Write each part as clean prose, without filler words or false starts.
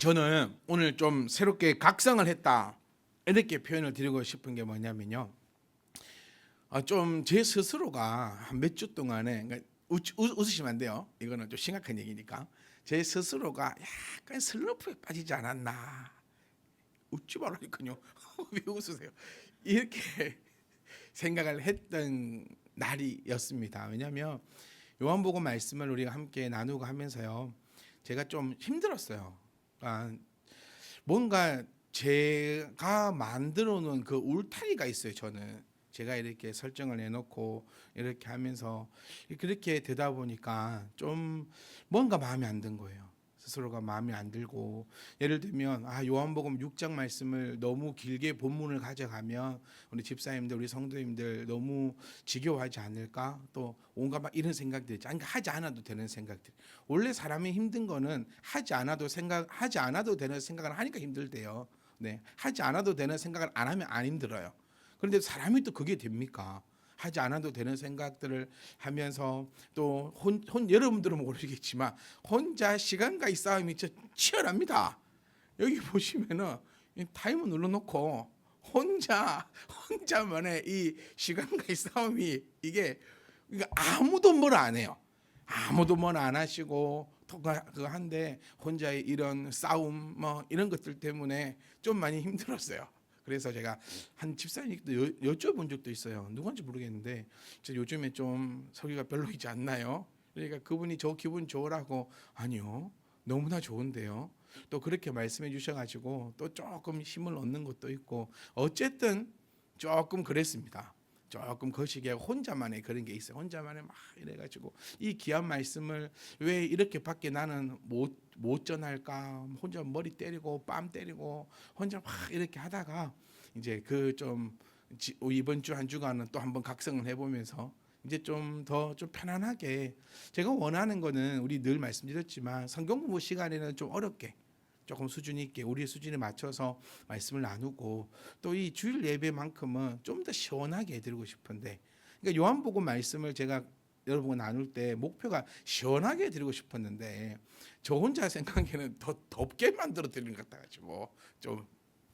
저는 오늘 좀 새롭게 각성을 했다 이렇게 표현을 드리고 싶은 게 뭐냐면요. 좀 제 스스로가 한 몇 주 동안에 그러니까 웃으시면 안 돼요. 이거는 좀 심각한 얘기니까. 제 스스로가 약간 슬럼프에 빠지지 않았나. 웃지 말라니까요. 왜 웃으세요? 이렇게 생각을 했던 날이었습니다. 왜냐하면 요한복음 말씀을 우리가 함께 나누고 하면서요, 제가 좀 힘들었어요. 뭔가 제가 만들어 놓은 그 울타리가 있어요. 저는 제가 이렇게 설정을 해놓고 이렇게 하면서 그렇게 되다 보니까 좀 뭔가 마음에 안 든 거예요. 스스로가 마음에 안 들고, 예를 들면 요한복음 6장 말씀을 너무 길게 본문을 가져가면 우리 집사님들, 우리 성도님들 너무 지겨워하지 않을까, 또 온갖 막 이런 생각들이 있죠. 그러니까 하지 않아도 되는 생각들. 원래 사람이 힘든 거는 하지 않아도 되는 생각을 하니까 힘들대요. 네, 하지 않아도 되는 생각을 안 하면 안 힘들어요. 그런데 사람이 또 그게 됩니까? 하지 않아도 되는 생각들을 하면서 또 여러분들은 모르겠지만 혼자 시간과의 싸움이 치열합니다. 여기 보시면은 타이머 눌러놓고 혼자만의 이 시간과의 싸움이 이게 아무도 뭘 안 해요. 아무도 뭘 안 하시고 그거 한데 혼자의 이런 싸움 뭐 이런 것들 때문에 좀 많이 힘들었어요. 그래서 제가 한 집사님도 여쭤본 적도 있어요. 누군지 모르겠는데 요즘에 좀 성격이 별로이지 않나요? 그러니까 그분이 저 기분 좋으라고, 아니요, 너무나 좋은데요. 또 그렇게 말씀해 주셔가지고 또 조금 힘을 얻는 것도 있고, 어쨌든 조금 그랬습니다. 조금 거시기에 혼자만의 그런 게 있어요. 혼자만의 막 이래가지고 이 귀한 말씀을 왜 이렇게밖에 나는 못 전할까? 혼자 머리 때리고 뺨 때리고 혼자 막 이렇게 하다가 이제 그 좀 이번 주 한 주간은 또 한번 각성을 해보면서 이제 좀 더 좀 편안하게, 제가 원하는 거는 우리 늘 말씀드렸지만 성경 공부 시간에는 좀 어렵게, 조금 수준 있게 우리의 수준에 맞춰서 말씀을 나누고, 또 이 주일 예배만큼은 좀 더 시원하게 해드리고 싶은데, 그러니까 요한복음 말씀을 제가 여러분과 나눌 때 목표가 시원하게 해드리고 싶었는데 저 혼자 생각에는 더 덥게 만들어 드리는 것 같아가지고 좀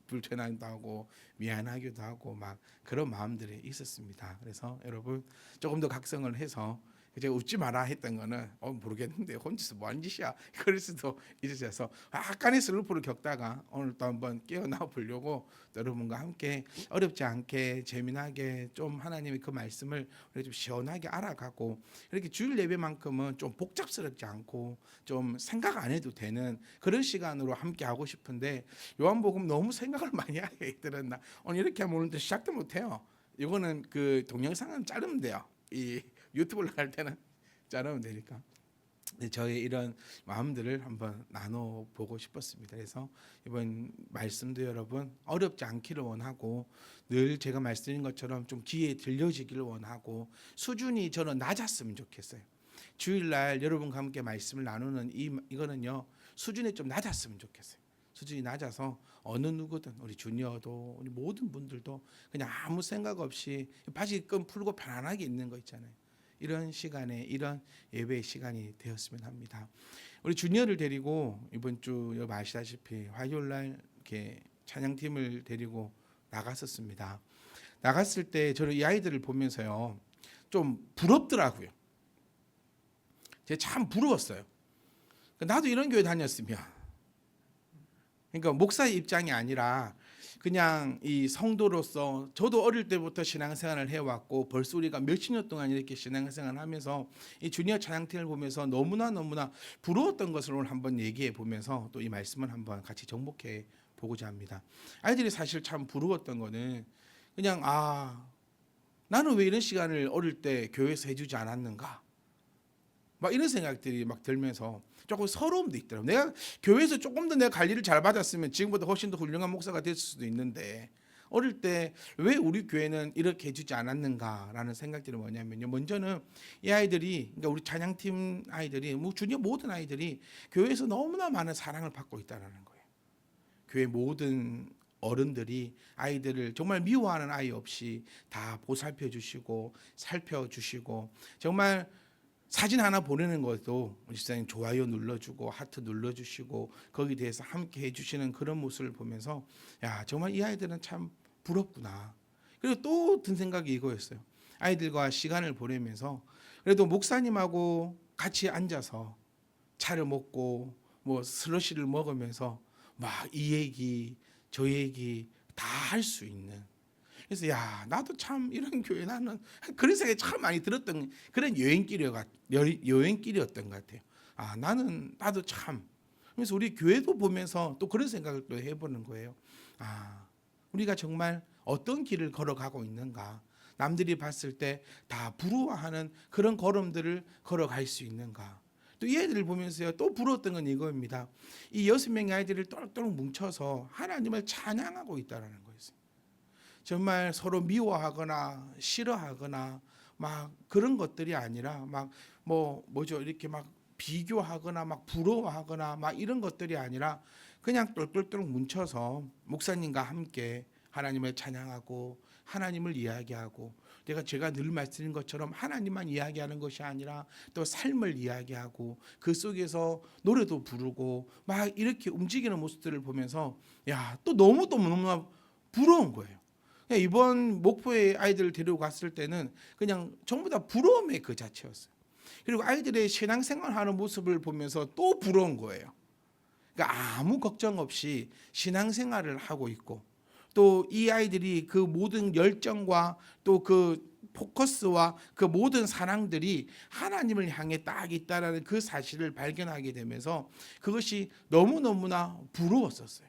불편하기도 하고 미안하기도 하고 막 그런 마음들이 있었습니다. 그래서 여러분 조금 더 각성을 해서, 제가 웃지 마라 했던 거는 모르겠는데 혼자서 뭐 하는 짓이야 그럴 수도 있어서 약간의 슬럼프를 겪다가 오늘 또 한번 깨어나 보려고 여러분과 함께 어렵지 않게 재미나게 좀 하나님의 그 말씀을 우리 좀 시원하게 알아가고, 이렇게 주일 예배만큼은 좀 복잡스럽지 않고 좀 생각 안 해도 되는 그런 시간으로 함께 하고 싶은데, 요한복음 너무 생각을 많이 하게 들었나, 오늘 이렇게 하면 오늘도 시작도 못해요. 이거는 그 동영상은 자르면 돼요. 이 유튜브 올라갈 때는 자르면 되니까. 저의 이런 마음들을 한번 나눠보고 싶었습니다. 그래서 이번 말씀도 여러분 어렵지 않기를 원하고, 늘 제가 말씀드린 것처럼 좀 귀에 들려지기를 원하고, 수준이 저는 낮았으면 좋겠어요. 주일날 여러분과 함께 말씀을 나누는 이거는요, 수준이 좀 낮았으면 좋겠어요. 수준이 낮아서 어느 누구든, 우리 주니어도 우리 모든 분들도 그냥 아무 생각 없이 바지 끈 풀고 편안하게 있는 거 있잖아요. 이런 시간에, 이런 예배의 시간이 되었으면 합니다. 우리 주니어를 데리고 이번 주 여러분 아시다시피 화요일 날 이렇게 찬양팀을 데리고 나갔었습니다. 나갔을 때 저는 이 아이들을 보면서요, 좀 부럽더라고요. 제가 참 부러웠어요. 나도 이런 교회 다녔으면, 그러니까 목사의 입장이 아니라 그냥 이 성도로서 저도 어릴 때부터 신앙생활을 해왔고, 벌써 우리가 몇십 년 동안 이렇게 신앙생활을 하면서 이 주니어 찬양팀을 보면서 너무나 부러웠던 것을 오늘 한번 얘기해 보면서 또 이 말씀을 한번 같이 정복해 보고자 합니다. 아이들이 사실 참 부러웠던 거는 그냥 나는 왜 이런 시간을 어릴 때 교회에서 해주지 않았는가, 막 이런 생각들이 막 들면서 조금 서러움도 있더라고요. 내가 교회에서 조금 더 내가 관리를 잘 받았으면 지금보다 훨씬 더 훌륭한 목사가 됐을 수도 있는데, 어릴 때 왜 우리 교회는 이렇게 해주지 않았는가라는 생각들이 뭐냐면요, 먼저는 이 아이들이, 그러니까 우리 찬양팀 아이들이, 뭐 주니어 모든 아이들이 교회에서 너무나 많은 사랑을 받고 있다는 거예요. 교회 모든 어른들이 아이들을 정말 미워하는 아이 없이 다 보살펴 주시고 살펴 주시고, 정말 사진 하나 보내는 것도 우리 집사님 좋아요 눌러주고 하트 눌러주시고 거기에 대해서 함께 해주시는 그런 모습을 보면서 야, 정말 이 아이들은 참 부럽구나. 그리고 또 든 생각이 이거였어요. 아이들과 시간을 보내면서 그래도 목사님하고 같이 앉아서 차를 먹고 뭐 슬러시를 먹으면서 막 이 얘기 저 얘기 다 할 수 있는, 그래서 야, 나도 참 이런 교회 나는 그런 생각이 참 많이 들었던 그런 여행길이었던 것 같아요. 아, 나도 참. 그래서 우리 교회도 보면서 또 그런 생각을 또 해보는 거예요. 아, 우리가 정말 어떤 길을 걸어가고 있는가? 남들이 봤을 때 다 부러워하는 그런 걸음들을 걸어갈 수 있는가? 또 이 아이들을 보면서요, 또 부러웠던 건 이거입니다. 이 6명의 아이들을 또록또록 뭉쳐서 하나님을 찬양하고 있다는 거였어요. 정말 서로 미워하거나 싫어하거나 막 그런 것들이 아니라 막 뭐죠 이렇게 막 비교하거나 막 부러워하거나 막 이런 것들이 아니라 그냥 똘똘똘 뭉쳐서 목사님과 함께 하나님을 찬양하고 하나님을 이야기하고, 제가 늘 말씀드린 것처럼 하나님만 이야기하는 것이 아니라 또 삶을 이야기하고 그 속에서 노래도 부르고 막 이렇게 움직이는 모습들을 보면서 야, 또 너무나 부러운 거예요. 이번 목포에 아이들을 데리고 갔을 때는 그냥 전부 다 부러움의 그 자체였어요. 그리고 아이들의 신앙생활하는 모습을 보면서 또 부러운 거예요. 그러니까 아무 걱정 없이 신앙생활을 하고 있고, 또 이 아이들이 그 모든 열정과 또 그 포커스와 그 모든 사랑들이 하나님을 향해 딱 있다라는 그 사실을 발견하게 되면서 그것이 너무너무나 부러웠었어요.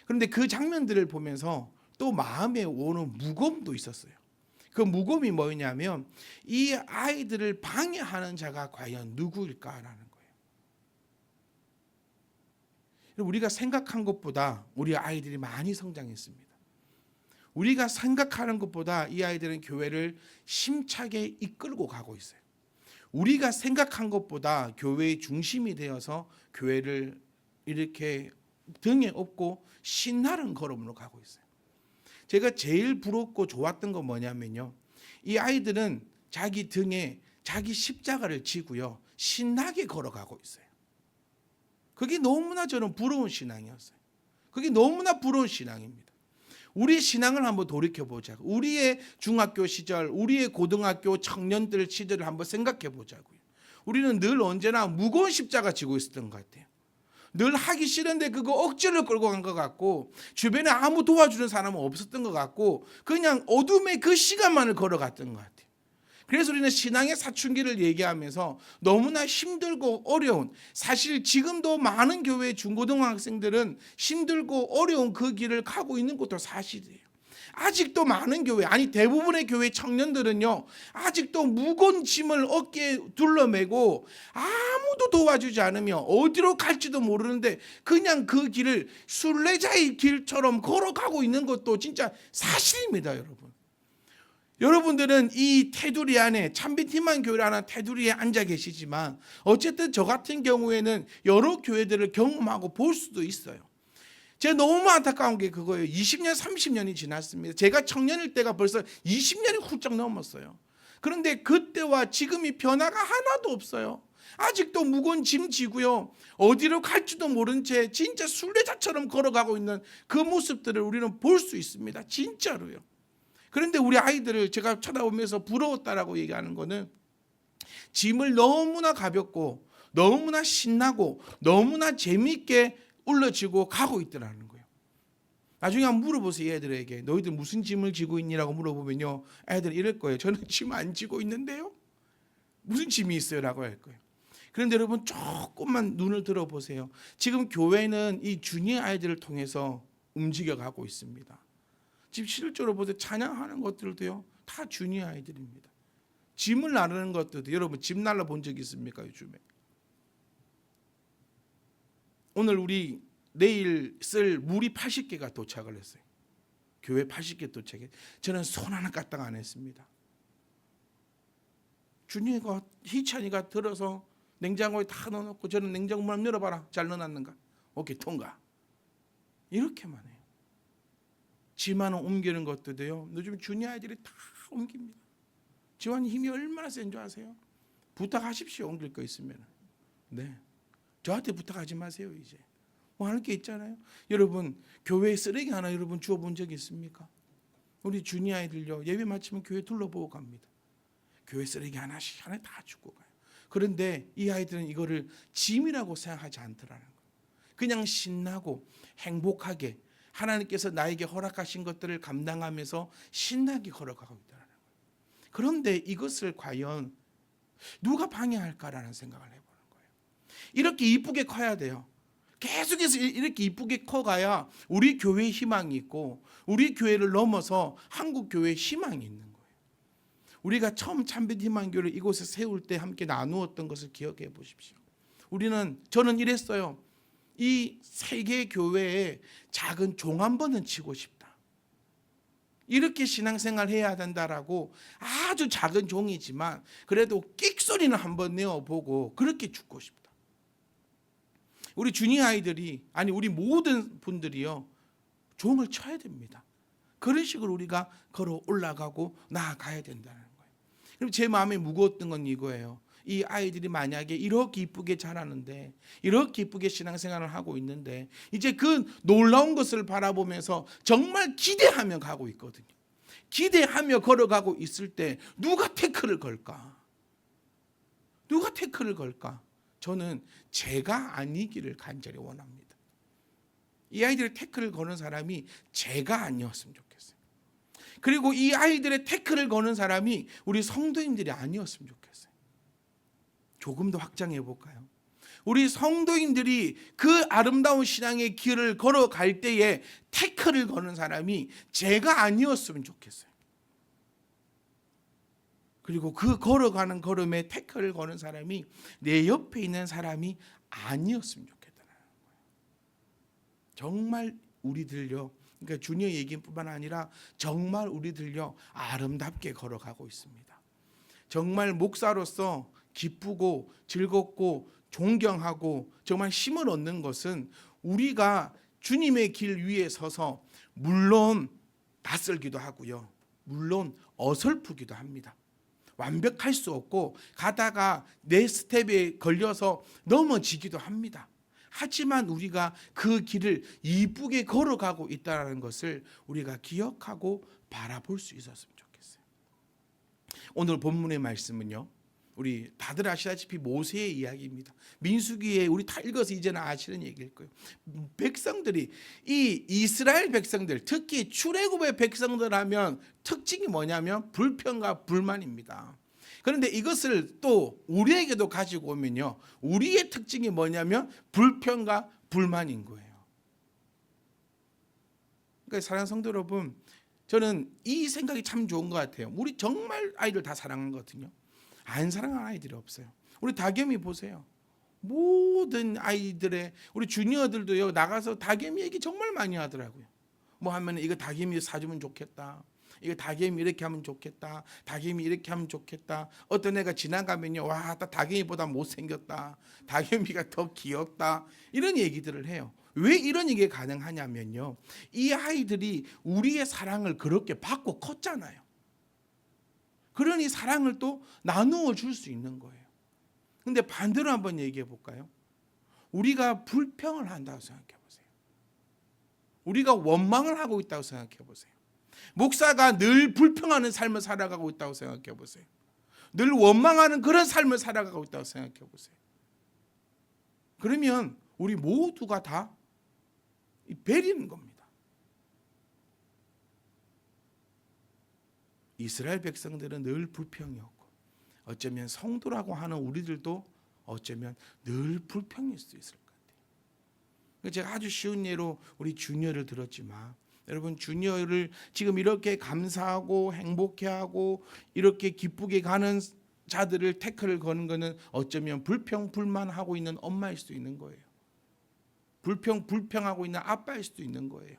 그런데 그 장면들을 보면서 또 마음에 오는 무거움도 있었어요. 그 무거움이 뭐냐면 이 아이들을 방해하는 자가 과연 누구일까라는 거예요. 우리가 생각한 것보다 우리 아이들이 많이 성장했습니다. 우리가 생각하는 것보다 이 아이들은 교회를 심차게 이끌고 가고 있어요. 우리가 생각한 것보다 교회의 중심이 되어서 교회를 이렇게 등에 업고 신나는 걸음으로 가고 있어요. 제가 제일 부럽고 좋았던 건 뭐냐면요, 이 아이들은 자기 등에 자기 십자가를 지고요 신나게 걸어가고 있어요. 그게 너무나 저는 부러운 신앙이었어요. 그게 너무나 부러운 신앙입니다. 우리 신앙을 한번 돌이켜보자고. 우리의 중학교 시절, 우리의 고등학교 청년들 시절을 한번 생각해 보자고요. 우리는 늘 언제나 무거운 십자가 지고 있었던 것 같아요. 늘 하기 싫은데 그거 억지로 끌고 간 것 같고, 주변에 아무 도와주는 사람은 없었던 것 같고, 그냥 어둠의 그 시간만을 걸어갔던 것 같아요. 그래서 우리는 신앙의 사춘기를 얘기하면서 너무나 힘들고 어려운, 사실 지금도 많은 교회 중고등학생들은 힘들고 어려운 그 길을 가고 있는 것도 사실이에요. 아직도 많은 교회, 아니 대부분의 교회 청년들은요 아직도 무거운 짐을 어깨에 둘러매고 아무도 도와주지 않으며 어디로 갈지도 모르는데 그냥 그 길을 순례자의 길처럼 걸어가고 있는 것도 진짜 사실입니다. 여러분들은 이 테두리 안에, 참빛희망 교회라는 테두리에 앉아 계시지만 어쨌든 저 같은 경우에는 여러 교회들을 경험하고 볼 수도 있어요. 제가 너무 안타까운 게 그거예요. 20년 30년이 지났습니다. 제가 청년일 때가 벌써 20년이 훌쩍 넘었어요. 그런데 그때와 지금이 변화가 하나도 없어요. 아직도 무거운 짐 지고요 어디로 갈지도 모른 채 진짜 순례자처럼 걸어가고 있는 그 모습들을 우리는 볼 수 있습니다. 진짜로요. 그런데 우리 아이들을 제가 쳐다보면서 부러웠다라고 얘기하는 거는 짐을 너무나 가볍고 너무나 신나고 너무나 재미있게 올려지고 가고 있더라는 거예요. 나중에 한번 물어보세요. 애들에게 너희들 무슨 짐을 지고 있니라고 물어보면요 애들이 이럴 거예요. 저는 짐 안 지고 있는데요. 무슨 짐이 있어요? 라고 할 거예요. 그런데 여러분 조금만 눈을 들어보세요. 지금 교회는 이 주니어 아이들을 통해서 움직여가고 있습니다. 지금 실제로 보세요. 찬양하는 것들도요 다 주니어 아이들입니다. 짐을 나르는 것들도, 여러분 짐 날라 본 적 있습니까? 요즘에 오늘 우리 내일 쓸 물이 80개가 도착을 했어요. 교회 80개 도착해. 저는 손 하나 까딱 안 했습니다. 주니어가 희찬이가 들어서 냉장고에 다 넣어놓고 저는 냉장고 문 열어봐라 잘 넣어놨는가? 오케이 통과. 이렇게만 해요. 짐 하나 옮기는 것도요 요즘 주니어 아이들이 다 옮깁니다. 지환이 힘이 얼마나 센 줄 아세요? 부탁하십시오. 옮길 거 있으면. 네. 저한테 부탁하지 마세요. 이제 뭐 하는 게 있잖아요. 여러분 교회에 쓰레기 하나 여러분 주워본 적 있습니까? 우리 주니 아이들요, 예배 마치면 교회 둘러보고 갑니다. 교회 쓰레기 하나씩 하나 다 주고 가요. 그런데 이 아이들은 이거를 짐이라고 생각하지 않더라는 거예요. 그냥 신나고 행복하게 하나님께서 나에게 허락하신 것들을 감당하면서 신나게 걸어가고 있다는 거예요. 그런데 이것을 과연 누가 방해할까라는 생각을 해보는 거예요. 이렇게 이쁘게 커야 돼요. 계속해서 이렇게 이쁘게 커가야 우리 교회의 희망이 있고 우리 교회를 넘어서 한국 교회의 희망이 있는 거예요. 우리가 처음 참빛 희망교를 이곳에 세울 때 함께 나누었던 것을 기억해 보십시오. 저는 이랬어요. 이 세계 교회에 작은 종 한 번은 치고 싶다. 이렇게 신앙생활 해야 된다라고 아주 작은 종이지만 그래도 끽소리는 한번 내어보고 그렇게 죽고 싶다. 우리 주니 아이들이, 아니 우리 모든 분들이요, 종을 쳐야 됩니다. 그런 식으로 우리가 걸어 올라가고 나아가야 된다는 거예요. 그럼 제 마음에 무거웠던 건 이거예요. 이 아이들이 만약에 이렇게 이쁘게 자라는데, 이렇게 이쁘게 신앙생활을 하고 있는데 이제 그 놀라운 것을 바라보면서 정말 기대하며 가고 있거든요. 기대하며 걸어가고 있을 때 누가 태클을 걸까? 누가 태클을 걸까? 저는 제가 아니기를 간절히 원합니다. 이 아이들의 태클을 거는 사람이 제가 아니었으면 좋겠어요. 그리고 이 아이들의 태클을 거는 사람이 우리 성도님들이 아니었으면 좋겠어요. 조금 더 확장해 볼까요? 우리 성도인들이 그 아름다운 신앙의 길을 걸어갈 때에 태클을 거는 사람이 제가 아니었으면 좋겠어요. 그리고 그 걸어가는 걸음에 태클을 거는 사람이 내 옆에 있는 사람이 아니었으면 좋겠다는 거예요. 정말 우리들요, 그러니까 주니어 얘기뿐만 아니라 정말 우리들요 아름답게 걸어가고 있습니다. 정말 목사로서 기쁘고 즐겁고 존경하고 정말 힘을 얻는 것은 우리가 주님의 길 위에 서서 물론 낯설기도 하고요, 물론 어설프기도 합니다. 완벽할 수 없고 가다가 내 스텝에 걸려서 넘어지기도 합니다. 하지만 우리가 그 길을 이쁘게 걸어가고 있다는 것을 우리가 기억하고 바라볼 수 있었으면 좋겠어요. 오늘 본문의 말씀은요, 우리 다들 아시다시피 모세의 이야기입니다. 민수기에 우리 다 읽어서 이제는 아시는 얘기일 거예요. 백성들이, 이 이스라엘 백성들, 특히 출애굽의 백성들 하면 특징이 뭐냐면 불평과 불만입니다. 그런데 이것을 또 우리에게도 가지고 오면요, 우리의 특징이 뭐냐면 불평과 불만인 거예요. 그러니까 사랑하는 성도 여러분, 저는 이 생각이 참 좋은 것 같아요. 우리 정말 아이들 다 사랑하거든요. 안 사랑하는 아이들이 없어요. 우리 다겸이 보세요. 모든 아이들의, 우리 주니어들도요 나가서 다겸이 얘기 정말 많이 하더라고요. 뭐 하면 이거 다겸이 사주면 좋겠다, 이거 다겸이 이렇게 하면 좋겠다, 다겸이 이렇게 하면 좋겠다. 어떤 애가 지나가면요, 와, 다겸이보다 못생겼다, 다겸이가 더 귀엽다, 이런 얘기들을 해요. 왜 이런 얘기가 가능하냐면요, 이 아이들이 우리의 사랑을 그렇게 받고 컸잖아요. 그러니 사랑을 또 나누어 줄 수 있는 거예요. 근데 반대로 한번 얘기해 볼까요? 우리가 불평을 한다고 생각해 보세요. 우리가 원망을 하고 있다고 생각해 보세요. 목사가 늘 불평하는 삶을 살아가고 있다고 생각해 보세요. 늘 원망하는 그런 삶을 살아가고 있다고 생각해 보세요. 그러면 우리 모두가 다 베리는 겁니다. 이스라엘 백성들은 늘 불평이었고, 어쩌면 성도라고 하는 우리들도 어쩌면 늘 불평일 수 있을 것 같아요. 제가 아주 쉬운 예로 우리 주니어를 들었지만, 여러분 주니어를 지금 이렇게 감사하고 행복해하고 이렇게 기쁘게 가는 자들을 태클을 거는 것은 어쩌면 불평 불만하고 있는 엄마일 수도 있는 거예요. 불평하고 있는 아빠일 수도 있는 거예요.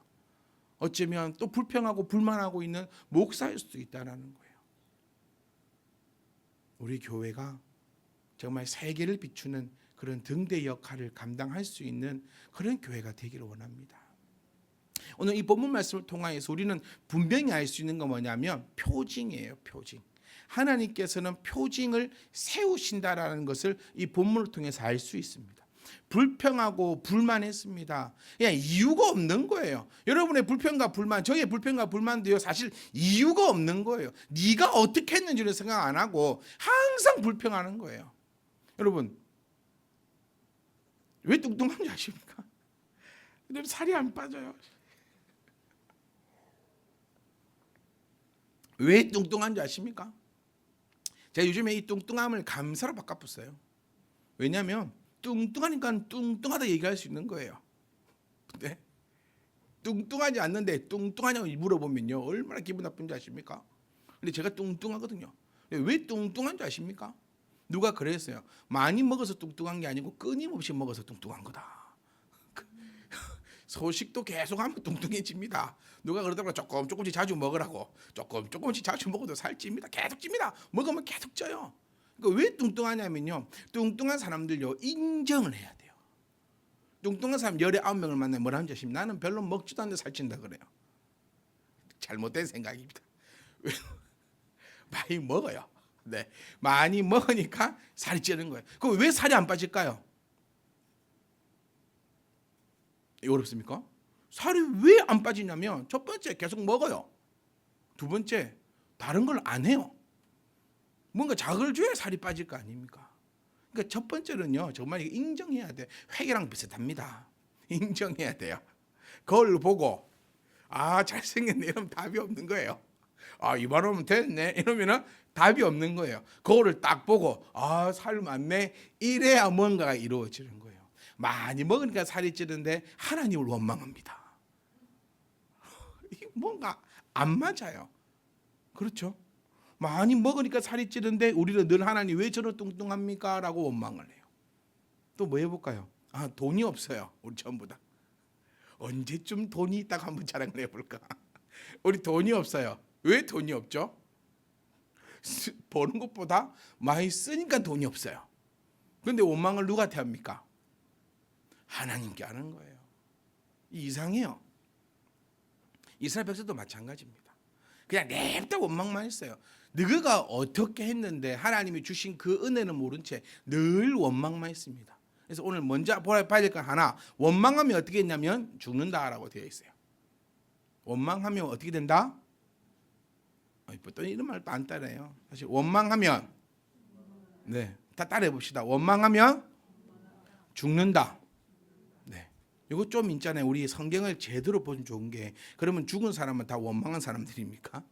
어쩌면 또 불평하고 불만하고 있는 목사일 수도 있다는 거예요. 우리 교회가 정말 세계를 비추는 그런 등대 역할을 감당할 수 있는 그런 교회가 되기를 원합니다. 오늘 이 본문 말씀을 통하여서 우리는 분명히 알 수 있는 건 뭐냐면 표징이에요. 표징. 하나님께서는 표징을 세우신다라는 것을 이 본문을 통해서 알 수 있습니다. 불평하고 불만했습니다. 그냥 이유가 없는 거예요. 여러분의 불평과 불만, 저의 불평과 불만도요, 사실 이유가 없는 거예요. 네가 어떻게 했는지를 생각 안 하고 항상 불평하는 거예요. 여러분, 왜 뚱뚱한지 아십니까? 근데 살이 안 빠져요. 왜 뚱뚱한지 아십니까? 제가 요즘에 이 뚱뚱함을 감사로 바꿔봤어요. 왜냐하면 뚱뚱하니까 뚱뚱하다 얘기할 수 있는 거예요. 근데 뚱뚱하지 않는데 뚱뚱하냐고 물어보면요, 얼마나 기분 나쁜지 아십니까? 근데 제가 뚱뚱하거든요. 왜 뚱뚱한지 아십니까? 누가 그랬어요. 많이 먹어서 뚱뚱한 게 아니고 끊임없이 먹어서 뚱뚱한 거다. 소식도 계속 하면 뚱뚱해집니다. 누가 그러더라고요. 조금씩 자주 먹으라고. 조금씩 자주 먹어도 살 찝니다. 계속 찝니다. 먹으면 계속 쪄요. 그러니까 왜 뚱뚱하냐면요, 뚱뚱한 사람들요, 인정을 해야 돼요. 뚱뚱한 사람 19명을 만나면 뭐라 하는지 아십니까? 나는 별로 먹지도 않는데 살찐다 그래요. 잘못된 생각입니다. 많이 먹어요. 네, 많이 먹으니까 살이 찌는 거예요. 그럼 왜 살이 안 빠질까요? 어렵습니까? 살이 왜 안 빠지냐면, 첫 번째 계속 먹어요. 두 번째 다른 걸 안 해요. 뭔가 자극을 줘야 살이 빠질 거 아닙니까? 그러니까 첫 번째는요, 정말 인정해야 돼. 회계랑 비슷합니다. 인정해야 돼요. 거울 보고 잘생겼네 이러면 답이 없는 거예요. 이만하면 됐네 이러면은 답이 없는 거예요. 거울을 딱 보고 살 많네 이래야 뭔가가 이루어지는 거예요. 많이 먹으니까 살이 찌는데 하나님을 원망합니다. 뭔가 안 맞아요. 그렇죠? 많이 먹으니까 살이 찌는데 우리는 늘 하나님 왜 저런 뚱뚱합니까? 라고 원망을 해요. 또 뭐 해볼까요? 돈이 없어요. 우리 전부 다. 언제쯤 돈이 있다가 한번 자랑을 해볼까? 우리 돈이 없어요. 왜 돈이 없죠? 버는 것보다 많이 쓰니까 돈이 없어요. 그런데 원망을 누구한테 합니까? 하나님께 하는 거예요. 이상해요. 이스라엘 백성도 마찬가지입니다. 그냥 냅다 원망만 했어요. 너희가 어떻게 했는데 하나님이 주신 그 은혜는 모른 채 늘 원망만 했습니다. 그래서 오늘 먼저 봐야 될 건 하나, 원망하면 어떻게 했냐면 죽는다라고 되어 있어요. 원망하면 어떻게 된다? 또 이런 말 또 안 따라해요. 사실 원망하면, 다 따라해 봅시다. 원망하면 죽는다. 이거 좀 있잖아요. 우리 성경을 제대로 보면 좋은 게, 그러면 죽은 사람은 다 원망한 사람들입니까?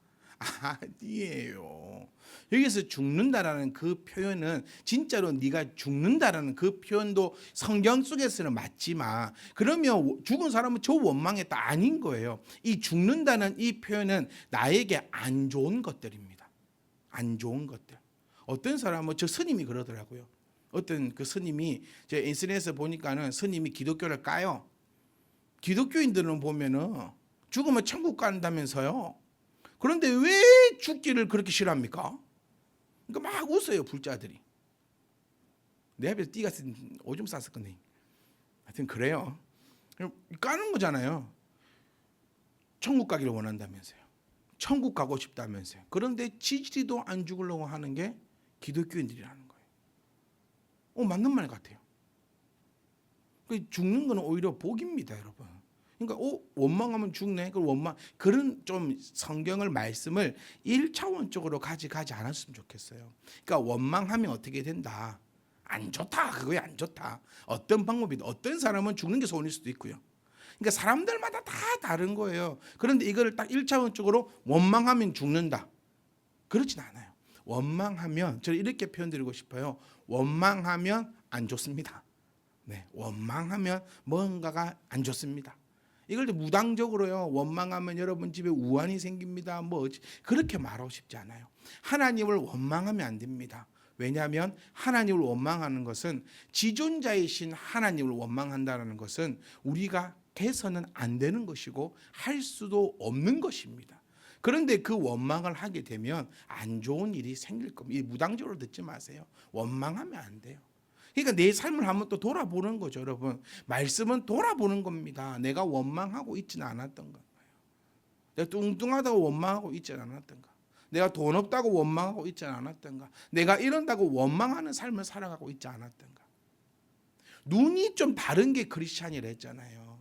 아니에요. 여기서 죽는다라는 그 표현은 진짜로 네가 죽는다라는 그 표현도 성경 속에서는 맞지만, 그러면 죽은 사람은 저 원망했다 아닌 거예요. 이 죽는다는 이 표현은 나에게 안 좋은 것들입니다. 안 좋은 것들. 어떤 사람은 저 스님이 그러더라고요. 어떤 그 스님이, 제 인터넷에서 보니까는 스님이 기독교를 까요. 기독교인들은 보면은 죽으면 천국 간다면서요. 그런데 왜 죽기를 그렇게 싫어합니까? 그러니까 막 웃어요, 불자들이. 내 앞에서 띠 같은 오줌 쌌을 건데. 하여튼 그래요. 까는 거잖아요. 천국 가기를 원한다면서요. 천국 가고 싶다면서요. 그런데 지지리도 안 죽으려고 하는 게 기독교인들이라는 거예요. 맞는 말 같아요. 죽는 거는 오히려 복입니다, 여러분. 그러니까 원망하면 죽네. 그런 좀 성경을 말씀을 1차원적으로 가지 않았으면 좋겠어요. 그러니까 원망하면 어떻게 된다. 안 좋다. 그거야 안 좋다. 어떤 방법이든, 어떤 사람은 죽는 게 소원일 수도 있고요. 그러니까 사람들마다 다 다른 거예요. 그런데 이거를 딱 1차원적으로 원망하면 죽는다. 그렇진 않아요. 원망하면, 저는 이렇게 표현드리고 싶어요. 원망하면 안 좋습니다. 원망하면 뭔가가 안 좋습니다. 이걸 무당적으로요, 원망하면 여러분 집에 우환이 생깁니다. 그렇게 말하고 싶지 않아요. 하나님을 원망하면 안 됩니다. 왜냐하면 하나님을 원망하는 것은, 지존자이신 하나님을 원망한다는 것은 우리가 해서는 안 되는 것이고 할 수도 없는 것입니다. 그런데 그 원망을 하게 되면 안 좋은 일이 생길 겁니다. 무당적으로 듣지 마세요. 원망하면 안 돼요. 그러니까 내 삶을 한번 또 돌아보는 거죠, 여러분. 말씀은 돌아보는 겁니다. 내가 원망하고 있지는 않았던 건가요? 내가 뚱뚱하다고 원망하고 있지는 않았던가? 내가 돈 없다고 원망하고 있지 않았던가? 내가 이런다고 원망하는 삶을 살아가고 있지 않았던가? 눈이 좀 다른 게 크리스찬이라 했잖아요.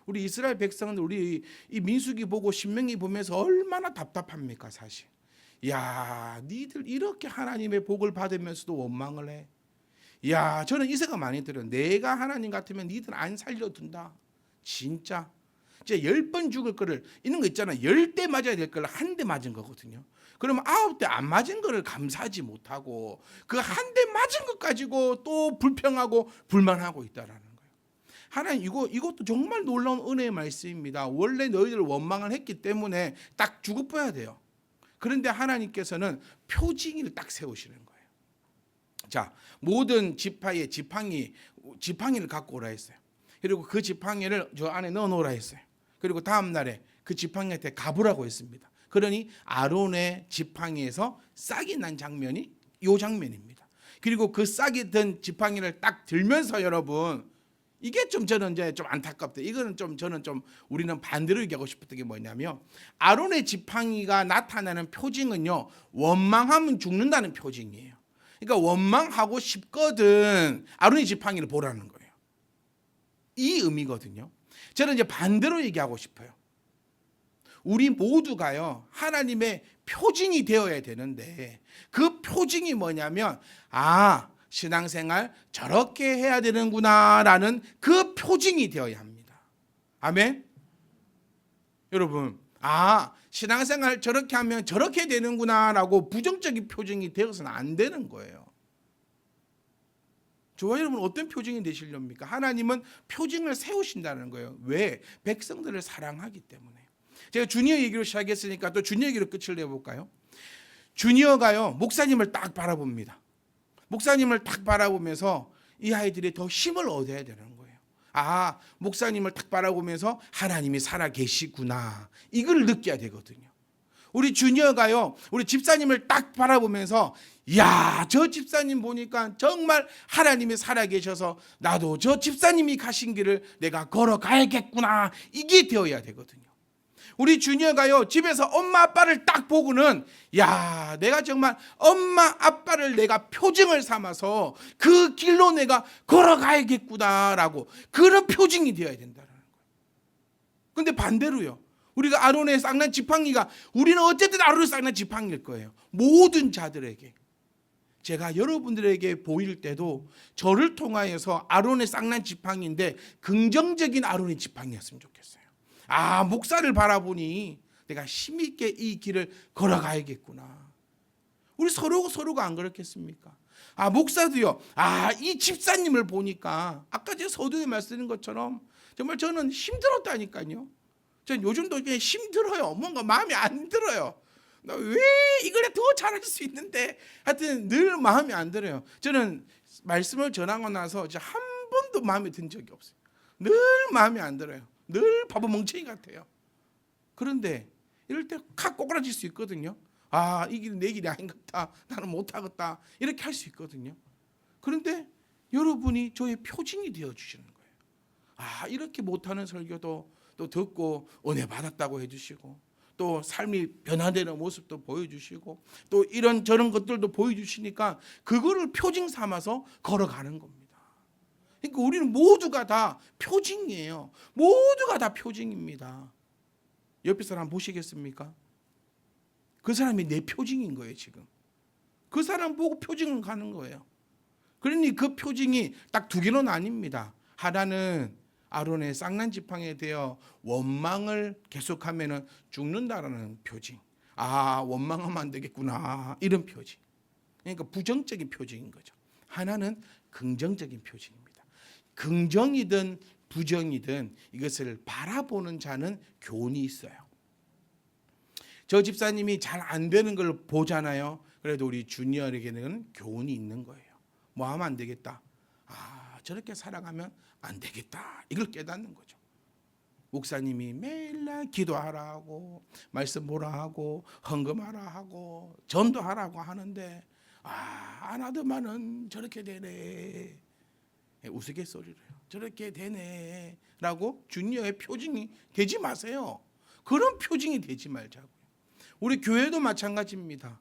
우리 이스라엘 백성들 우리 이 민수기 보고 신명기 보면서 얼마나 답답합니까 사실. 야, 니들 이렇게 하나님의 복을 받으면서도 원망을 해. 야, 저는 이 생각 많이 들어요. 내가 하나님 같으면 니들 안 살려둔다. 진짜 10번 죽을 거를 있는 거 있잖아. 10대 맞아야 될 걸 한 대 맞은 거거든요. 그러면 9대 안 맞은 거를 감사하지 못하고 그 한 대 맞은 것 가지고 또 불평하고 불만하고 있다라는 거예요. 하나님 이것도 정말 놀라운 은혜의 말씀입니다. 원래 너희들 원망을 했기 때문에 딱 죽어봐야 돼요. 그런데 하나님께서는 표징을 딱 세우시는 거예요. 자, 모든 지파의 지팡이를 갖고 오라 했어요. 그리고 그 지팡이를 저 안에 넣어 놓으라 했어요. 그리고 다음 날에 그 지팡이한테 가보라고 했습니다. 그러니 아론의 지팡이에서 싹이 난 장면이 이 장면입니다. 그리고 그 싹이 든 지팡이를 딱 들면서 여러분 이게 좀 저는 이제 좀 안타깝다. 이거는 좀 저는 좀 우리는 반대로 얘기하고 싶었던 게 뭐냐면 아론의 지팡이가 나타나는 표징은요 원망하면 죽는다는 표징이에요. 그러니까 원망하고 싶거든 아론의 지팡이를 보라는 거예요. 이 의미거든요. 저는 이제 반대로 얘기하고 싶어요. 우리 모두가요 하나님의 표징이 되어야 되는데 그 표징이 뭐냐면 신앙생활 저렇게 해야 되는구나라는 그 표징이 되어야 합니다. 아멘. 여러분 신앙생활 저렇게 하면 저렇게 되는구나라고 부정적인 표징이 되어서는 안 되는 거예요. 저와 여러분 어떤 표징이 되시렵니까? 하나님은 표징을 세우신다는 거예요. 왜? 백성들을 사랑하기 때문에. 제가 주니어 얘기로 시작했으니까 또 주니어 얘기로 끝을 내볼까요? 주니어가요 목사님을 딱 바라봅니다. 목사님을 딱 바라보면서 이 아이들이 더 힘을 얻어야 되는 거예요. 목사님을 딱 바라보면서 하나님이 살아 계시구나 이걸 느껴야 되거든요. 우리 주니어가요 우리 집사님을 딱 바라보면서 저 집사님 보니까 정말 하나님이 살아계셔서 나도 저 집사님이 가신 길을 내가 걸어가야겠구나 이게 되어야 되거든요. 우리 주니어가요 집에서 엄마 아빠를 딱 보고는 내가 정말 엄마 아빠를 내가 표징을 삼아서 그 길로 내가 걸어가야겠구나라고 그런 표징이 되어야 된다는 거예요. 그런데 반대로요 우리가 아론의 쌍난 지팡이가 우리는 어쨌든 아론의 쌍난 지팡이일 거예요. 모든 자들에게 제가 여러분들에게 보일 때도 저를 통하여서 아론의 쌍난 지팡이인데 긍정적인 아론의 지팡이였으면 좋겠어요. 목사를 바라보니 내가 힘있게 이 길을 걸어가야겠구나. 우리 서로가 안 그렇겠습니까? 목사도요. 이 집사님을 보니까 아까 제가 서두에 말씀드린 것처럼 정말 저는 힘들었다니까요. 전 요즘도 그냥 힘들어요. 뭔가 마음에 안 들어요. 나 왜 이걸 더 잘할 수 있는데 하여튼 늘 마음에 안 들어요. 저는 말씀을 전하고 나서 한 번도 마음에 든 적이 없어요. 늘 마음에 안 들어요. 늘 바보 멍청이 같아요. 그런데 이럴 때 확 꼬꾸라질 수 있거든요. 이 길은 내 길이 아닌 것 같다. 나는 못하겠다. 이렇게 할 수 있거든요. 그런데 여러분이 저의 표징이 되어주시는 거예요. 이렇게 못하는 설교도 또 듣고 은혜 받았다고 해주시고 또 삶이 변화되는 모습도 보여주시고 또 이런 저런 것들도 보여주시니까 그거를 표징 삼아서 걸어가는 겁니다. 그러니까 우리는 모두가 다 표징이에요. 모두가 다 표징입니다. 옆에 사람 보시겠습니까? 그 사람이 내 표징인 거예요 지금. 그 사람 보고 표징을 가는 거예요. 그러니 그 표징이 딱 두 개로 나뉩니다. 하나는 아론의 쌍난 지팡이에 대해 원망을 계속하면 죽는다라는 표징. 원망하면 안 되겠구나 이런 표징. 그러니까 부정적인 표징인 거죠. 하나는 긍정적인 표징입니다. 긍정이든 부정이든 이것을 바라보는 자는 교훈이 있어요. 저 집사님이 잘 안 되는 걸 보잖아요. 그래도 우리 주니어에게는 교훈이 있는 거예요. 뭐 하면 안 되겠다. 저렇게 살아가면 안 되겠다. 이걸 깨닫는 거죠. 목사님이 매일날 기도하라 하고 말씀 보라 하고 헌금하라 하고 전도하라고 하는데 안 하더만은 저렇게 되네. 우스갯소리를 해요. 저렇게 되네 라고 주니어의 표징이 되지 마세요. 그런 표징이 되지 말자고요. 우리 교회도 마찬가지입니다.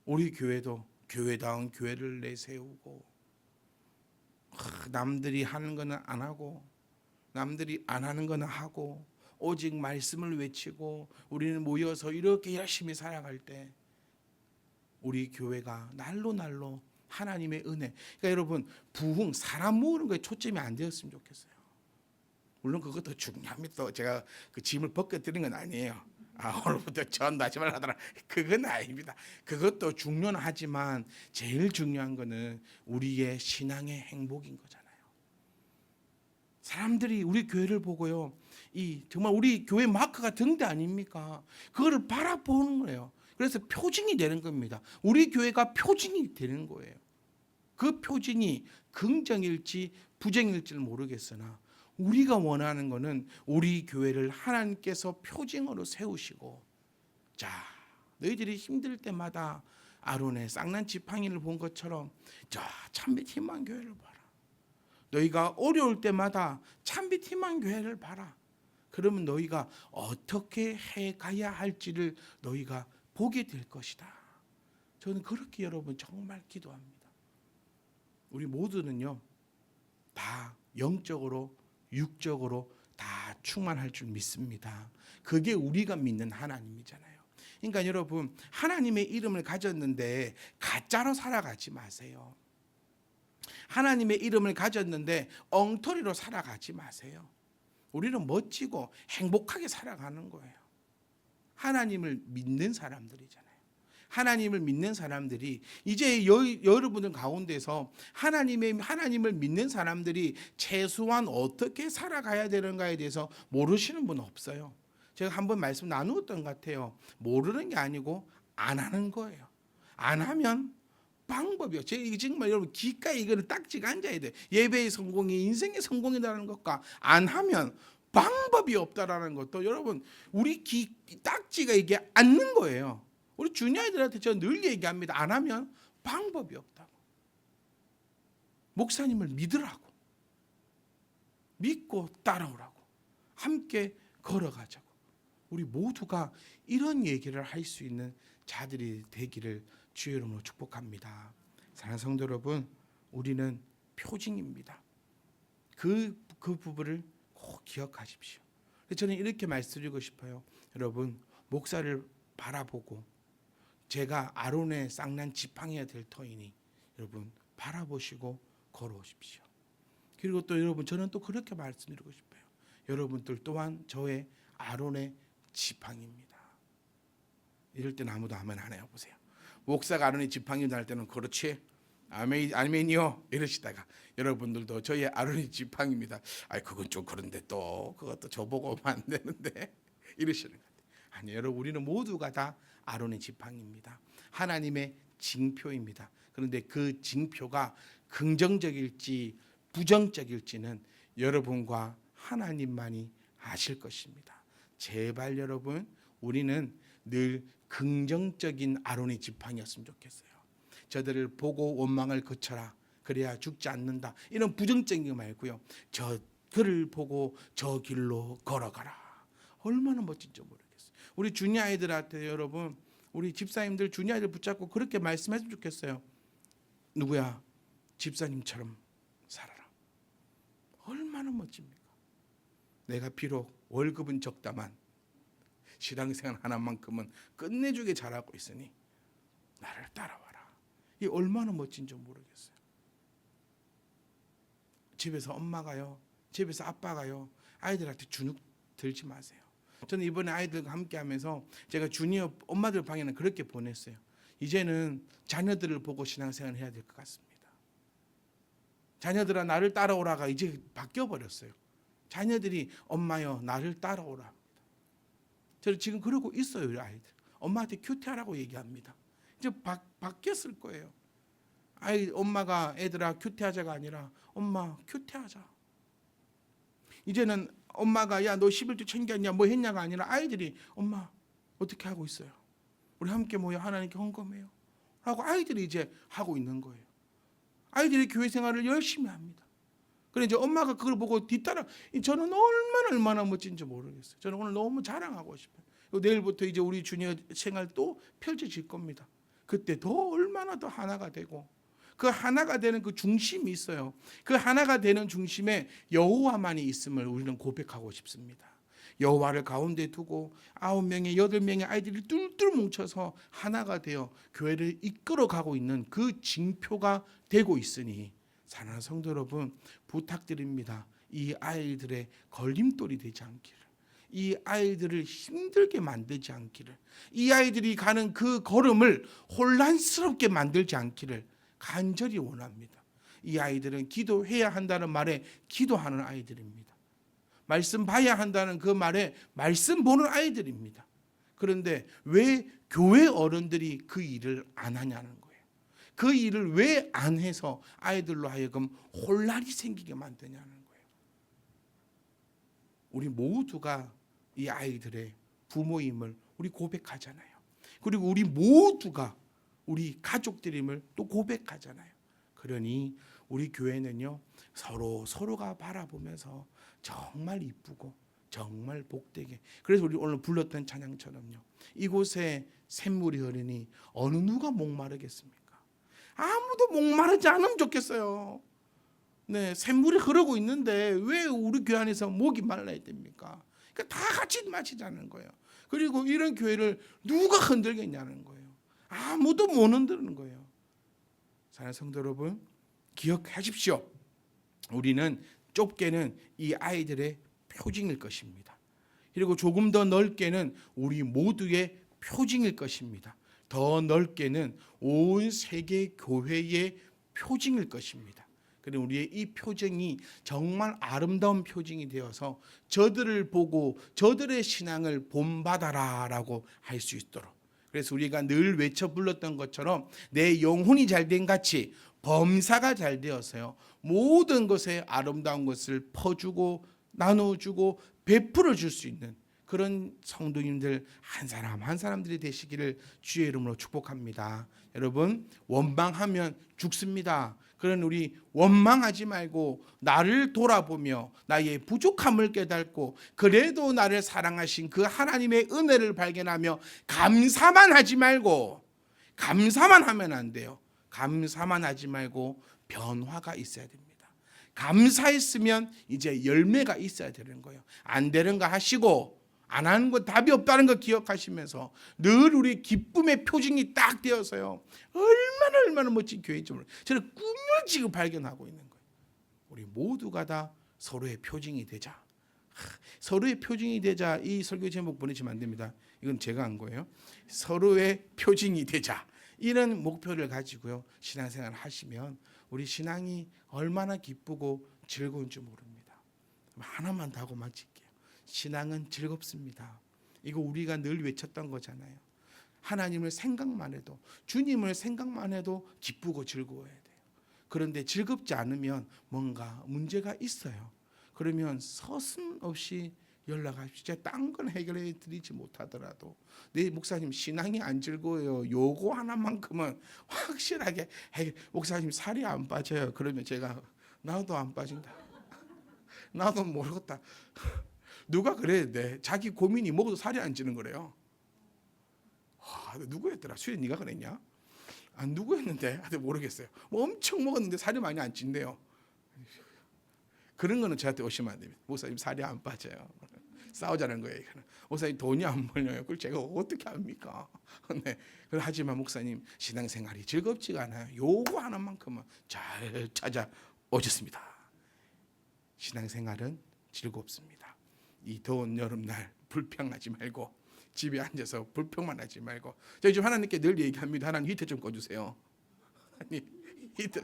우리 교회도 교회다운 교회를 내세우고 남들이 하는 거는 안 하고 남들이 안 하는 거는 하고 오직 말씀을 외치고 우리는 모여서 이렇게 열심히 살아갈 때 우리 교회가 날로 날로 하나님의 은혜. 그러니까 여러분 부흥 사람 모으는 거에 초점이 안 되었으면 좋겠어요. 물론 그것도 중요합니다. 또 제가 그 짐을 벗겨드린 건 아니에요. 오늘부터 전다시 말하더라. 그건 아닙니다. 그것도 중요하지만 제일 중요한 거는 우리의 신앙의 행복인 거잖아요. 사람들이 우리 교회를 보고요, 이 정말 우리 교회 마크가 등대 아닙니까? 그거를 바라보는 거예요. 그래서 표징이 되는 겁니다. 우리 교회가 표징이 되는 거예요. 그 표징이 긍정일지 부정일지는 모르겠으나 우리가 원하는 것은 우리 교회를 하나님께서 표징으로 세우시고, 자, 너희들이 힘들 때마다 아론의 쌍난 지팡이를 본 것처럼 저 참빛 희망 교회를 봐라. 너희가 어려울 때마다 참빛 희망 교회를 봐라. 그러면 너희가 어떻게 해가야 할지를 너희가 보게 될 것이다. 저는 그렇게 여러분 정말 기도합니다. 우리 모두는요 다 영적으로 육적으로 다 충만할 줄 믿습니다. 그게 우리가 믿는 하나님이잖아요. 그러니까 여러분 하나님의 이름을 가졌는데 가짜로 살아가지 마세요. 하나님의 이름을 가졌는데 엉터리로 살아가지 마세요. 우리는 멋지고 행복하게 살아가는 거예요. 하나님을 믿는 사람들이잖아요. 하나님을 믿는 사람들이 이제 여러분들 가운데서 하나님을 믿는 사람들이 최소한 어떻게 살아가야 되는가에 대해서 모르시는 분 없어요. 제가 한번 말씀 나누었던 것 같아요. 모르는 게 아니고 안 하는 거예요. 안 하면 방법이요. 제가 정말 여러분 기가에 이거는 딱지가 앉아야 돼. 예배의 성공이 인생의 성공이라는 것과 안 하면 방법이 없다라는 것도 여러분 우리 딱지가 이게 앉는 거예요. 우리 주니아이들한테 저 늘 얘기합니다. 안 하면 방법이 없다고. 목사님을 믿으라고. 믿고 따라오라고. 함께 걸어가자고. 우리 모두가 이런 얘기를 할 수 있는 자들이 되기를 주의 이름으로 축복합니다. 사랑하는 성도 여러분, 우리는 표징입니다. 그 부분을 꼭 기억하십시오. 저는 이렇게 말씀드리고 싶어요. 여러분, 목사를 바라보고 제가 아론의 쌍난 지팡이가 될 터이니 여러분 바라보시고 걸어오십시오. 그리고 또 여러분 저는 또 그렇게 말씀드리고 싶어요. 여러분들 또한 저의 아론의 지팡이입니다. 이럴 때는 아무도 아멘 안 해요. 보세요. 목사가 아론의 지팡이 할 때는 그렇지 아멘, 아멘이요 이러시다가 여러분들도 저의 아론의 지팡이입니다. 그건 좀 그런데 또 그것도 저보고 오면 안 되는데 이러시는 것 같아요. 아니 여러분 우리는 모두가 다 아론의 지팡이입니다. 하나님의 징표입니다. 그런데 그 징표가 긍정적일지 부정적일지는 여러분과 하나님만이 아실 것입니다. 제발 여러분 우리는 늘 긍정적인 아론의 지팡이였으면 좋겠어요. 저들을 보고 원망을 거쳐라. 그래야 죽지 않는다. 이런 부정적인 거 말고요. 저 그를 보고 저 길로 걸어가라. 얼마나 멋진지 모르겠어요. 우리 주니 아이들한테 여러분 우리 집사님들 주니 아이들 붙잡고 그렇게 말씀했으면 좋겠어요. 누구야? 집사님처럼 살아라. 얼마나 멋집니까? 내가 비록 월급은 적다만 신앙생활 하나만큼은 끝내주게 잘하고 있으니 나를 따라와라. 이 얼마나 멋진지 모르겠어요. 집에서 엄마가요, 집에서 아빠가요, 아이들한테 주눅 들지 마세요. 저는 이번에 아이들과 함께하면서 제가 주니어 엄마들 방에는 그렇게 보냈어요. 이제는 자녀들을 보고 신앙생활을 해야 될 것 같습니다. 자녀들아 나를 따라오라가 이제 바뀌어버렸어요. 자녀들이 엄마여 나를 따라오라. 저는 지금 그러고 있어요. 우리 아이들. 엄마한테 큐티하라고 얘기합니다. 이제 바뀌었을 거예요. 엄마가 애들아 큐티하자가 아니라 엄마 큐티하자. 이제는 엄마가 야 너 11조 챙겼냐 뭐 했냐가 아니라 아이들이 엄마 어떻게 하고 있어요? 우리 함께 모여 하나님께 헌금해요. 라고 아이들이 이제 하고 있는 거예요. 아이들이 교회 생활을 열심히 합니다. 그래 이제 엄마가 그걸 보고 뒤따라 저는 얼마나 멋진지 모르겠어요. 저는 오늘 너무 자랑하고 싶어요. 내일부터 이제 우리 주니어 생활 또 펼쳐질 겁니다. 그때 더 얼마나 더 하나가 되고, 그 하나가 되는 그 중심이 있어요. 그 하나가 되는 중심에 여호와만이 있음을 우리는 고백하고 싶습니다. 여호와를 가운데 두고 9명의 8명의 아이들이 뚫뚫 뭉쳐서 하나가 되어 교회를 이끌어가고 있는 그 징표가 되고 있으니, 사랑하는 성도 여러분, 부탁드립니다. 이 아이들의 걸림돌이 되지 않기를, 이 아이들을 힘들게 만들지 않기를, 이 아이들이 가는 그 걸음을 혼란스럽게 만들지 않기를 간절히 원합니다. 이 아이들은 기도해야 한다는 말에 기도하는 아이들입니다. 말씀 봐야 한다는 그 말에 말씀 보는 아이들입니다. 그런데 왜 교회 어른들이 그 일을 안 하냐는 거예요. 그 일을 왜 안 해서 아이들로 하여금 혼란이 생기게 만드냐는 거예요. 우리 모두가 이 아이들의 부모임을 우리 고백하잖아요. 그리고 우리 모두가 우리 가족들임을 또 고백하잖아요. 그러니 우리 교회는요, 서로가 바라보면서 정말 이쁘고 정말 복되게, 그래서 우리 오늘 불렀던 찬양처럼요, 이곳에 샘물이 흐르니 어느 누가 목마르겠습니까? 아무도 목마르지 않으면 좋겠어요. 네, 샘물이 흐르고 있는데 왜 우리 교회 안에서 목이 말라야 됩니까? 그러니까 다 같이 마시자는 거예요. 그리고 이런 교회를 누가 흔들겠냐는 거예요. 아무도 못 흔드는 거예요. 사랑하는 성도 여러분, 기억하십시오. 우리는 좁게는 이 아이들의 표징일 것입니다. 그리고 조금 더 넓게는 우리 모두의 표징일 것입니다. 더 넓게는 온 세계 교회의 표징일 것입니다. 그리고 우리의 이 표징이 정말 아름다운 표징이 되어서 저들을 보고 저들의 신앙을 본받아라라고 할 수 있도록, 그래서 우리가 늘 외쳐 불렀던 것처럼 내 영혼이 잘된 같이 범사가 잘 되어서요, 모든 것에 아름다운 것을 퍼주고 나눠주고 베풀어 줄 수 있는 그런 성도님들 한 사람 한 사람들이 되시기를 주의 이름으로 축복합니다. 여러분, 원망하면 죽습니다. 그런 우리 원망하지 말고 나를 돌아보며 나의 부족함을 깨닫고 그래도 나를 사랑하신 그 하나님의 은혜를 발견하며 감사만 하지 말고, 감사만 하면 안 돼요. 감사만 하지 말고 변화가 있어야 됩니다. 감사했으면 이제 열매가 있어야 되는 거예요. 안 되는 거 하시고 안 하는 거 답이 없다는 거 기억하시면서 늘 우리 기쁨의 표징이 딱 되어서요, 얼마나 멋진 교회인지 몰라요. 저는 꿈을 지금 발견하고 있는 거예요. 우리 모두가 다 서로의 표징이 되자. 서로의 표징이 되자. 이 설교 제목 보내시면 안 됩니다. 이건 제가 한 거예요. 서로의 표징이 되자. 이런 목표를 가지고요, 신앙생활을 하시면 우리 신앙이 얼마나 기쁘고 즐거운지 모릅니다. 하나만 더 하고 마칠게요. 신앙은 즐겁습니다. 이거 우리가 늘 외쳤던 거잖아요. 하나님을 생각만 해도, 주님을 생각만 해도 기쁘고 즐거워야 돼요. 그런데 즐겁지 않으면 뭔가 문제가 있어요. 그러면 서슴없이 연락하십시오. 제가 딴 건 해결해 드리지 못하더라도 네 목사님 신앙이 안 즐거워요, 요거 하나만큼은 확실하게 해결. 목사님 살이 안 빠져요. 그러면 제가 나도 안 빠진다. 나도 모르겠다. 누가 그랬는데 자기 고민이 먹어도 살이 안 찌는 거래요. 누구였더라? 수혜 네가 그랬냐? 누구였는데? 하여튼 모르겠어요. 뭐 엄청 먹었는데 살이 많이 안 찐대요. 그런 거는 저한테 오시면 안 됩니다. 목사님 살이 안 빠져요. 싸우자는 거예요. 목사님 돈이 안 벌려요. 그걸 제가 어떻게 합니까? 네. 하지만 목사님 신앙생활이 즐겁지가 않아요. 요거 하나만큼은 잘 찾아오셨습니다. 신앙생활은 즐겁습니다. 이 더운 여름날 불평하지 말고 집에 앉아서 불평만 하지 말고, 저희 집 하나님께 늘 얘기합니다. 하나님 히터 좀 꺼주세요. 하나님 히터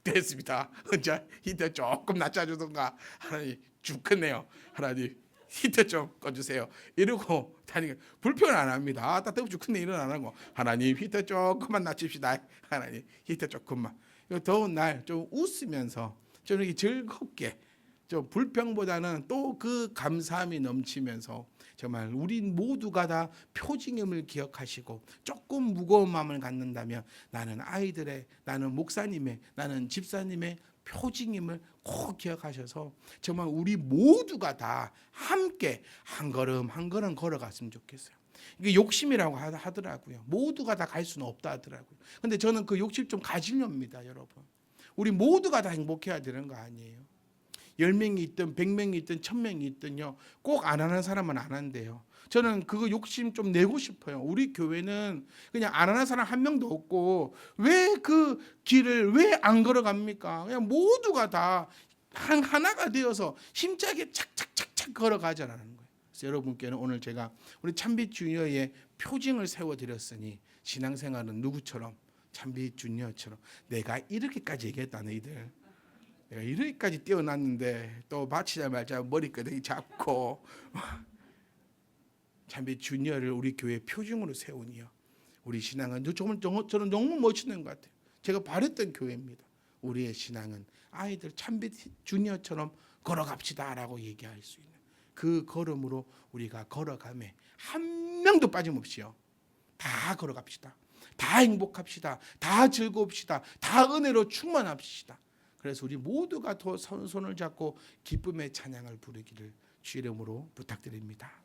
됐습니다. 자, 히터 조금 낮춰주던가. 하나님 죽겠네요. 하나님 히터 좀 꺼주세요. 이러고 다니까 불평을 안 합니다. 따뜻하고 죽겠네 이런 안 하고, 하나님 히터 조금만 낮춥시다. 하나님 히터 조금만. 더운 날 좀 웃으면서 좀 이렇게 즐겁게, 좀 불평보다는 또 그 감사함이 넘치면서 정말 우리 모두가 다 표징임을 기억하시고 조금 무거운 마음을 갖는다면 나는 아이들의, 나는 목사님의, 나는 집사님의 표징임을 꼭 기억하셔서 정말 우리 모두가 다 함께 한 걸음 한 걸음 걸어갔으면 좋겠어요. 이게 욕심이라고 하더라고요. 모두가 다 갈 수는 없다 하더라고요. 근데 저는 그 욕심 좀 가지려합니다, 여러분. 우리 모두가 다 행복해야 되는 거 아니에요. 10명이 있든 100명이 있든 1000명이 있든요. 꼭 안 하는 사람은 안 한대요. 저는 그거 욕심 좀 내고 싶어요. 우리 교회는 그냥 안 하는 사람 한 명도 없고 왜 그 길을 왜 안 걸어갑니까? 그냥 모두가 다 하나가 되어서 힘차게 착착착착 걸어가자라는 거예요. 그래서 여러분께는 오늘 제가 우리 참빛 주니어의 표징을 세워드렸으니 신앙생활은 누구처럼 참빛 주니어처럼 내가 이렇게까지 얘기했다 너희들. 내가 이렇게까지 뛰어났는데 또 마치자마자 머리끄댕이 잡고 참빛 주니어를 우리 교회 표징으로 세우니요. 우리 신앙은 저는 너무 멋있는 것 같아요. 제가 바랬던 교회입니다. 우리의 신앙은 아이들 참빛 주니어처럼 걸어갑시다라고 얘기할 수 있는 그 걸음으로 우리가 걸어가매 한 명도 빠짐없이요. 다 걸어갑시다. 다 행복합시다. 다 즐거웁시다. 다 은혜로 충만합시다. 그래서 우리 모두가 더 손을 잡고 기쁨의 찬양을 부르기를 주 이름으로 부탁드립니다.